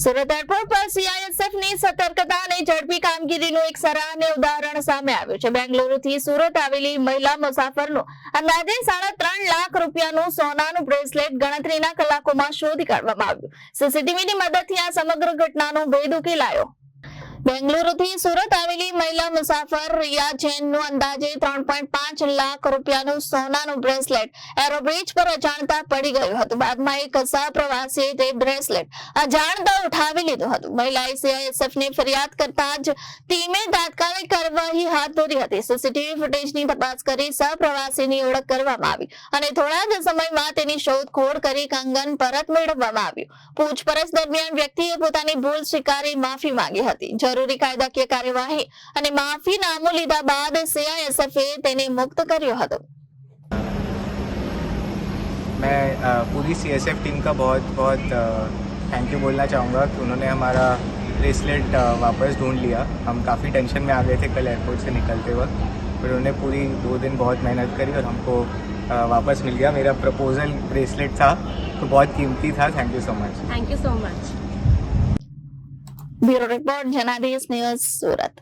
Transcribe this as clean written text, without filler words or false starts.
Surat airport પર સીઆઈએસએફની સતર્કતા અને ઝડપી કામગીરીનું એક સરાહનીય ઉદાહરણ સામે આવ્યું છે। બેંગલુરુથી સુરત આવેલી મહિલા મુસાફરનું અંદાજે 3.5 લાખ રૂપિયાનું સોનાનું બ્રેસલેટ ગણતરીના કલાકોમાં શોધી કાઢવામાં આવ્યું। સીસીટીવીની મદદથી આ સમગ્ર ઘટનાનો ભેદ ઉકેલાયો। બેંગલુરુથી સુરત આવેલી મહિલા મુસાફર રિયા જૈનનું અંદાજે 3.5 લાખ રૂપિયાનું સોનાનું બ્રેસલેટ એરોબ્રિજ પર અજાણતા પડી ગયું હતું। બાદમાં એક સહપ્રવાસીએ તે બ્રેસલેટ અજાણતા ઉઠાવી લીધું હતું। મહિલાએ સીઆઈએસએફને ફરિયાદ કરતા જ ટીમે તાત્કાલિક કાર્યવાહી હાથ ધરી હતી। સીસીટીવી ફૂટેજની તપાસ કરી સહપ્રવાસીની ઓળખ કરવામાં આવી અને થોડા જ સમયમાં તેની શોધખોળ કરી કંગન પરત મેળવવામાં આવ્યું। પૂછપરછ દરમિયાન વ્યક્તિએ પોતાની ભૂલ સ્વીકારી માફી માંગી હતી। જરૂરી કાયદાકીય કાર્યવાહી અને માફીનામું લીધા બાદ सीआईएसएफे તેને મુક્ત કર્યો હતો। मैं पूरी सीएसएफ टीम का बहुत थैंक यू बोलना चाहूँगा कि उन्होंने हमारा ब्रेसलेट वापस ढूंढ लिया। हम काफ़ी टेंशन में आ गए थे कल एयरपोर्ट से निकलते वक्त, पर उन्होंने पूरी 2 दिन बहुत मेहनत करी और हमको वापस मिल गया। मेरा प्रपोजल ब्रेसलेट था तो बहुत कीमती था। Thank you so much. Thank you so much. Bureau report जनादेश न्यूज़ सूरत।